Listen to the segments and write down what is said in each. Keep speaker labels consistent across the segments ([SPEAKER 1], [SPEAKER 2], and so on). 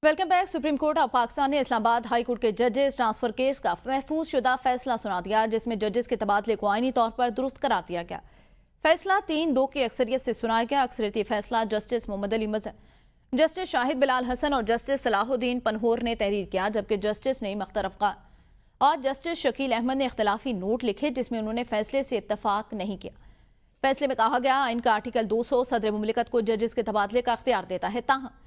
[SPEAKER 1] Welcome back. Supreme court of Pakistan ने Islamabad high court के जजेस ट्रांसफर केस का महफूज शुदा फैसला सुना दिया, जिसमें जजेस के तबादले को आईनी तौर पर दुरुस्त करार दिया गया। फैसला 3-2 की अक्सरियत से सुनाया गया। अक्सरियती फैसला जस्टिस मोहम्मद अली मजहर, जस्टिस शाहिद बिलाल हसन और जस्टिस सलाहुद्दीन पनहोर ने तहरीर किया, जबकि जस्टिस नईम अख्तर अफगान और जस्टिस शकील अहमद ने इख्तलाफी नोट लिखे, जिसमें उन्होंने फैसले से इत्तफाक नहीं किया। फैसले में कहा गया, आइन का आर्टिकल 200 सदर मुमलिकत को जजेस के तबादले का अख्तियार देता है, ताहम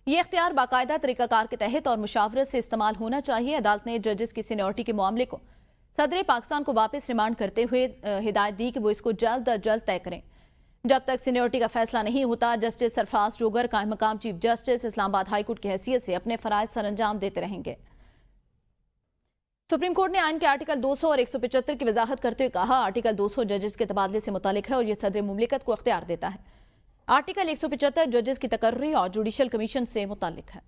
[SPEAKER 1] ये इख्तियार बाकायदा तरीकाकार के तहत और मुशावरत से इस्तेमाल होना चाहिए। अदालत ने जजेस की सीनियरिटी के मामले को सदर पाकिस्तान को वापस रिमांड करते हुए हिदायत दी कि वो इसको जल्द अज जल्द तय करें। जब तक सीनियरिटी का फैसला नहीं होता, जस्टिस सरफराज जोगर कायम मकाम chief justice Islamabad high court की हैसियत से अपने फराइज सर अंजाम देते रहेंगे। सुप्रीम कोर्ट ने आइन के आर्टिकल 200 और 175 की वजाहत करते हुए कहा, आर्टिकल 200 जजेस के तबादले से मुतालिक है और यह सदर मुमलिकत को अख्तियार देता है। आर्टिकल 175 जजेस की तकर्री और जुडिशल कमीशन से मुतालिक है।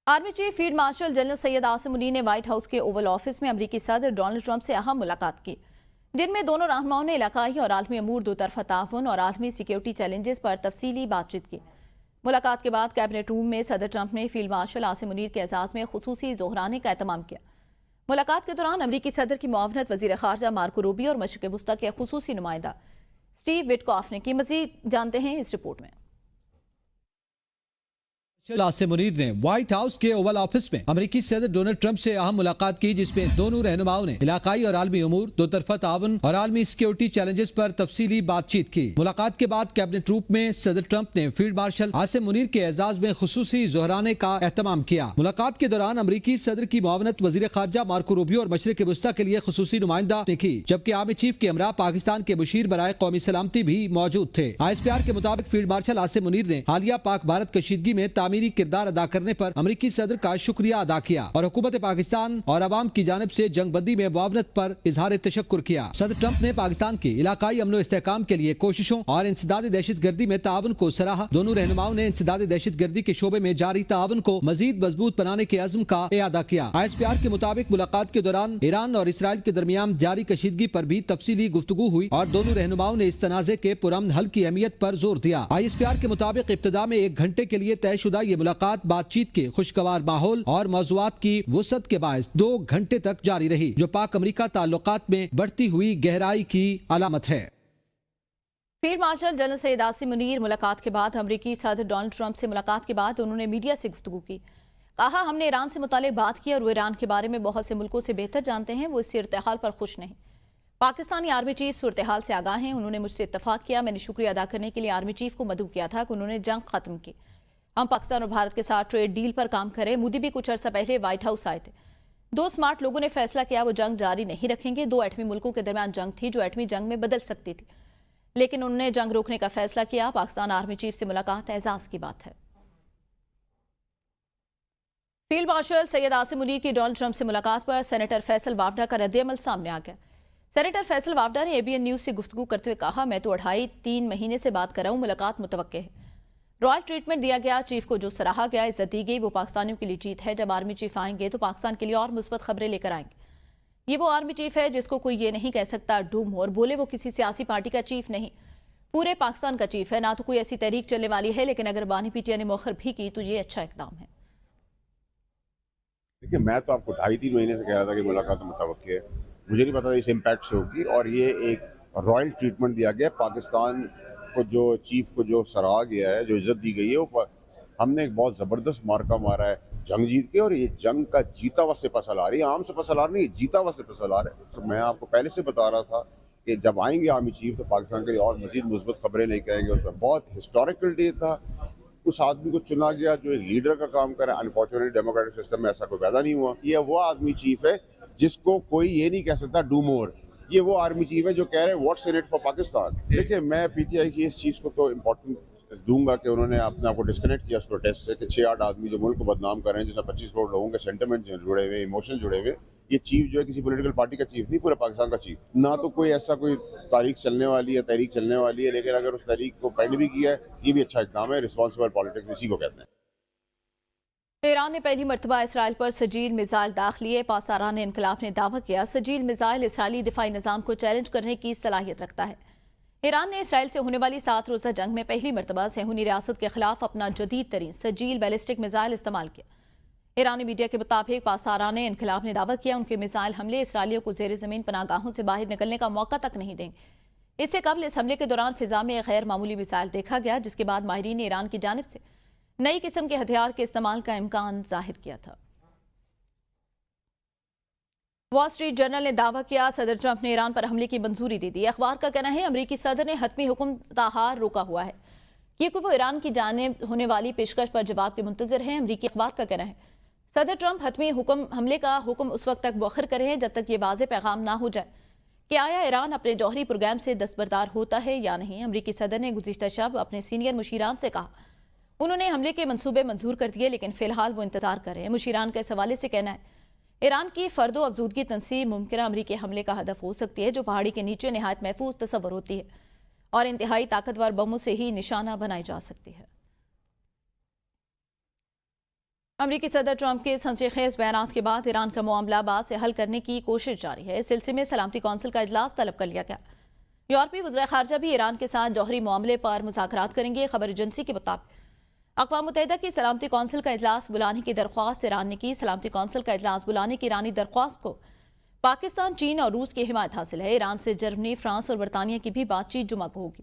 [SPEAKER 1] Army chief field marshal general Syed Asim Munir ने व्हाइट हाउस के ओवल ऑफिस में अमरीकी सदर डोनाल्ड ट्रंप से अहम मुलाकात की, जिनमें दोनों रहनुमाओं ने इलाकाई और आलमी अमूर, दो तरफा ताउन और आलमी सिक्योरिटी चैलेंजेस पर तफसीली बातचीत की। मुलाकात के बाद कैबिनेट रूम में सदर ट्रंप ने फील्ड मार्शल आसिम मुनीर के एजाज में खुसूसी दोहराने का एहतमाम किया। मुलाकात के दौरान अमरीकी सदर की मुआवनत वजीर खारजा मार्को रूबियो और मशरिक वस्ता के खुसूसी नुमाइंदा स्टीव विटकॉफ ने की। मजीद जानते हैं इस रिपोर्ट में।
[SPEAKER 2] आसिम मुनीर ने व्हाइट हाउस के ओवल ऑफिस में अमरीकी सदर डोनाल्ड ट्रंप से अहम मुलाकात की, जिसमें दोनों रहनुमाओं ने इलाकाई और आलमी अमूर, दो तरफा ताउन और आलमी सिक्योरिटी चैलेंजेस पर तफसीली बातचीत की। मुलाकात के बाद कैबिनेट रूम में सदर ट्रंप ने फील्ड मार्शल आसिम मुनीर के एजाज में खुसूसी जोहराने का एहतमाम किया। मुलाकात के दौरान अमरीकी सदर की मुआवनत वजीर खारजा मार्को रूबियो और मशरिक वस्ता के लिए खुसूसी नुमाइंदा ने की, जबकि आर्मी चीफ के हमरा पाकिस्तान के मुशीर बराए कौमी सलामती भी मौजूद थे। ISPR के मुताबिक फील्ड मार्शल आसिम मुनीर ने हालिया पाक भारत कशीदगी में तामीरी किरदार अदा करने पर अमरीकी सदर का शुक्रिया अदा किया और हुकूमत पाकिस्तान और अवाम की जानिब से जंगबंदी में मुआवनत पर इजहार तशक्कुर किया। सदर ट्रंप ने पाकिस्तान के इलाकाई अमनो इस्तेहकाम के लिए कोशिशों और इंसदाद दहशत गर्दी में ताउन को सराहा। दोनों रहनुमाओं ने इंसदाद दहशत गर्दी के शोबे में जारी ताउन को मजीद मजबूत बनाने के अज़्म का इआदा किया। ISPR के मुताबिक मुलाकात के दौरान ईरान और इसराइल के दरमियान जारी कशीदगी पर भी तफसीली गुफ्तगू हुई और दोनों रहनुमाओं ने इस तनाज़े के पुरअमन हल की अहमियत पर जोर दिया। ISPR के मुताबिक इब्तिदा में 1 घंटे के लिए तयशुदा ये मुलाकात बातचीत के खुशगवार माहौल और मौज़ूआत की वुसअत के बायस 2 घंटे तक जारी रही, जो पाक अमरीका ताल्लुकात में बढ़ती हुई गहराई की अलामत है।
[SPEAKER 1] Field marshal general Syed Asim Munir मुलाकात के बाद अमरीकी सदर डोनाल्ड ट्रंप से मुलाकात के बाद उन्होंने मीडिया से गुफ्तगू की। कहा, हमने ईरान से मुतालिक बात की और वो ईरान के बारे में बहुत से मुल्कों से बेहतर जानते हैं, वो इस सूरत-ए-हाल पर खुश नहीं। पाकिस्तानी आर्मी चीफ सूरत-ए-हाल से आगाह हैं। उन्होंने मुझसे इत्तफाक किया। मैंने शुक्रिया अदा करने के लिए आर्मी चीफ को मदऊ किया था कि उन्होंने जंग खत्म की। हम पाकिस्तान और भारत के साथ ट्रेड डील पर काम करें। मोदी भी कुछ अर्सा पहले व्हाइट हाउस आए थे। 2 स्मार्ट लोगों ने फैसला किया वो जंग जारी नहीं रखेंगे। 2 एटमी मुल्कों के दरमियान जंग थी जो एटमी जंग में बदल सकती थी, लेकिन उन्होंने जंग रोकने का फैसला किया। पाकिस्तान आर्मी चीफ से मुलाकात एजाज की बात है। फील्ड मार्शल सैयद आसिम मुनीर की डोनाल्ड ट्रंप से मुलाकात पर सेनेटर फैसल वावडा का रद्द-ए-अमल सामने आ गया। सेनेटर फैसल वावडा ने ABN न्यूज से गुफ्तगू करते हुए कहा, मैं तो 2.5-3 महीने से बात कर रहा हूँ, मुलाकात मुतवक्के है। रॉयल ट्रीटमेंट दिया गया, चीफ को जो सराहा गया, इज्जत दी गई, वो पाकिस्तानियों के लिए जीत है। जब आर्मी चीफ आएंगे तो पाकिस्तान के लिए और मुस्बत खबरें लेकर आएंगे। ये वो आर्मी चीफ है जिसको कोई ये नहीं कह सकता डूम और बोले वो किसी सियासी पार्टी का चीफ नहीं, पूरे पाकिस्तान का चीफ है। ना तो कोई ऐसी तहरीक चलने वाली है, लेकिन अगर बानी PTI ने मौखर भी की तो ये अच्छा इकदाम है।
[SPEAKER 3] देखिए, मैं तो आपको 2.5-3 महीने से कह रहा था कि मुलाकात मुतवक्की है। मुझे नहीं पता इस इम्पैक्ट से होगी, और ये एक रॉयल ट्रीटमेंट दिया गया पाकिस्तान को, जो चीफ को जो सराहा गया है, जो इज्जत दी गई है, वो हमने एक बहुत ज़बरदस्त मार्का मारा है जंग जीत के, और ये जंग का जीता हुआ सिपह सलार, ये आम सिपह सलार नहीं, जीता हुआ सिपह सलार है। तो मैं आपको पहले से बता रहा था कि जब आएंगे आर्मी चीफ तो पाकिस्तान के लिए और मजीद मुस्बत खबरें लेके आएंगे। उसमें बहुत हिस्टोरिकल डे था। उस आदमी को चुना गया जो एक लीडर का काम करे। अनफॉर्चुनेटली डेमोक्रेटिक सिस्टम में ऐसा कोई पैदा नहीं हुआ। ये वो आदमी चीफ है जिसको कोई ये नहीं कह सकता डू मोर। ये वो आर्मी चीफ है जो कह रहे हैं what's in it for Pakistan. देखिए, मैं PTI की इस चीज़ को तो इम्पोर्टेंट दूंगा कि उन्होंने अपने आप को डिस्कनेक्ट किया उस प्रोटेस्ट से, कि 6-8 आदमी जो मुल्क को बदनाम कर रहे हैं, जिसमें 25 करोड़ लोगों के सेंटिमेंट जुड़े हुए, इमोशन जुड़े हुए। ये चीफ जो है किसी पॉलिटिकल पार्टी का चीफ नहीं, पूरे पाकिस्तान का चीफ। ना तो कोई ऐसा कोई तारीख चलने वाली है, तहरीक चलने वाली है, लेकिन अगर उस तहरीक को पेंड भी किया है, ये भी अच्छा इकदाम है। रिस्पॉन्सिबल पॉलिटिक्स इसी को कहते हैं।
[SPEAKER 1] ईरान ने पहली मरतबा इसराइल पर सजील मिसाइल दाखिलिए। पासारान इनकलाब ने दावा किया, सजील मिसाइल इसराइली दिफाई निज़ाम को चैलेंज करने की सलाहियत रखता है। ایران نے اسرائیل سے ہونے والی 7 روزہ جنگ میں پہلی مرتبہ صہیونی ریاست کے خلاف اپنا جدید ترین سجیل بیلسٹک میزائل استعمال کیا۔ ایرانی میڈیا کے مطابق پاسداران انقلاب نے دعویٰ کیا ان کے میزائل حملے اسرائیلیوں کو زیر زمین پناہ گاہوں سے باہر نکلنے کا موقع تک نہیں دیں گے۔ اس سے قبل اس حملے کے دوران فضا میں ایک غیر معمولی میزائل دیکھا گیا، جس کے بعد ماہرین نے ایران کی جانب سے نئی قسم کے ہتھیار کے استعمال کا امکان ظاہر کیا تھا۔ وال اسٹریٹ جرنل نے دعویٰ کیا صدر ٹرمپ نے ایران پر حملے کی منظوری دے دی۔ اخبار کا کہنا ہے امریکی صدر نے حتمی حکم تاحال روکا ہوا ہے، کیونکہ وہ ایران کی جانب ہونے والی پیشکش پر جواب کے منتظر ہیں۔ امریکی اخبار کا کہنا ہے صدر ٹرمپ حتمی حملے کا حکم اس وقت تک مؤخر کریں جب تک یہ واضح پیغام نہ ہو جائے کہ آیا ایران اپنے جوہری پروگرام سے دستبردار ہوتا ہے یا نہیں۔ امریکی صدر نے گزشتہ شب اپنے سینئر مشیران سے کہا انہوں نے حملے کے منصوبے منظور کر دیے، لیکن فی الحال وہ انتظار کر رہے ہیں۔ مشیران کا اس حوالے سے کہنا ہے ایران کی فرد و افزودگی تنصیب ممکنہ امریکی حملے کا ہدف ہو سکتی ہے، جو پہاڑی کے نیچے نہایت محفوظ تصور ہوتی ہے اور انتہائی طاقتور بموں سے ہی نشانہ بنائی جا سکتی ہے۔ امریکی صدر ٹرمپ کے سنجیدہ خیز بیانات کے بعد ایران کا معاملہ بعد سے حل کرنے کی کوشش جاری ہے۔ اس سلسلے میں سلامتی کونسل کا اجلاس طلب کر لیا گیا۔ یورپی وزراء خارجہ بھی ایران کے ساتھ جوہری معاملے پر مذاکرات کریں گے۔ خبر ایجنسی کے مطابق اقوام متحدہ کی سلامتی کونسل کا اجلاس بلانے کی درخواست ایران نے کی۔ سلامتی کونسل کا اجلاس بلانے کی ایرانی درخواست کو پاکستان، چین اور روس کی حمایت حاصل ہے۔ ایران سے جرمنی، فرانس اور برطانیہ کی بھی بات چیت جمعہ کو ہوگی،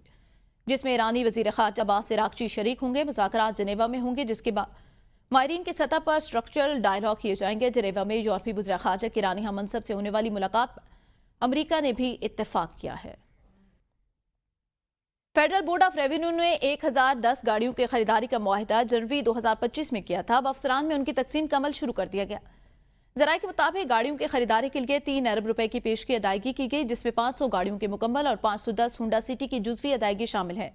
[SPEAKER 1] جس میں ایرانی وزیر خارجہ عباس عراقچی شریک ہوں گے۔ مذاکرات جنیوا میں ہوں گے، جس کے بعد ماہرین کی سطح پر اسٹرکچرل ڈائیلاگ کیے جائیں گے۔ جنیوا میں یورپی وزراء خارجہ کی ایرانی ہم منصب سے ہونے والی ملاقات پر امریکہ نے بھی اتفاق کیا ہے۔ فیڈرل بورڈ آف ریونیو نے 1010 گاڑیوں کی خریداری کا معاہدہ جنوری 2025 میں کیا تھا۔ اب افسران میں ان کی تقسیم کا عمل شروع کر دیا گیا۔ ذرائع کے مطابق گاڑیوں کی خریداری کے لیے 3 ارب روپے کی پیشگی ادائیگی کی گئی، جس میں 500 گاڑیوں کی مکمل اور 510 ہونڈا سٹی کی جزوی ادائیگی شامل ہے۔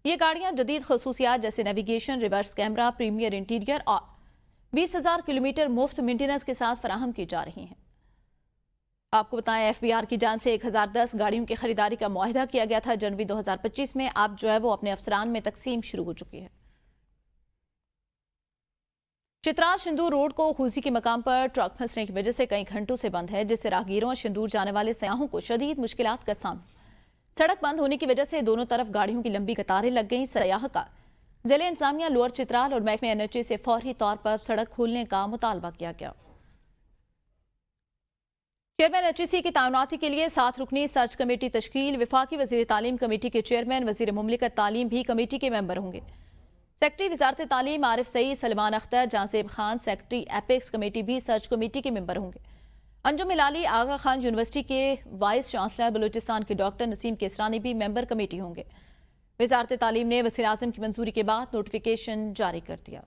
[SPEAKER 1] یہ گاڑیاں جدید خصوصیات جیسے navigation, reverse camera, premier interior اور 20,000 کلومیٹر مفت مینٹیننس کے ساتھ فراہم کی جا رہی ہیں۔ آپ کو بتائیں ایف بی آر کی جانب سے 1010 گاڑیوں کی خریداری کا معاہدہ کیا گیا تھا جنوری 2025 میں۔ اب وہ اپنے افسران میں تقسیم شروع ہو چکی ہے۔ چترال شندور روڈ کو خوزی کے مقام پر ٹرک پھنسنے کی وجہ سے کئی گھنٹوں سے بند ہے، جس سے راہگیروں اور شندور جانے والے سیاحوں کو شدید مشکلات کا سامنا۔ سڑک بند ہونے کی وجہ سے دونوں طرف گاڑیوں کی لمبی قطاریں لگ گئیں۔ سیاح کا ضلع انتظامیہ لوئر چترال اور محکمہ NHA سے فوری طور پر سڑک کھولنے کا مطالبہ کیا گیا۔ چیئرمین HEC کی تعیناتی کے لیے 7 رکنی سرچ کمیٹی تشکیل۔ وفاقی وزیر تعلیم کمیٹی کے چیئرمین وزیر مملکت تعلیم بھی کمیٹی کے ممبر ہوں گے۔ سیکرٹری وزارت تعلیم عارف سعید، سلمان اختر، جہاں خان، سیکرٹری ایپیکس کمیٹی بھی سرچ کمیٹی کے ممبر ہوں گے۔ انجم ہلالی آغا خان یونیورسٹی کے وائس چانسلر بلوچستان کے ڈاکٹر نسیم کیسرانی بھی ممبر کمیٹی ہوں گے۔ وزارت تعلیم نے وزیر اعظم کی منظوری کے بعد نوٹیفیکیشن جاری کر دیا۔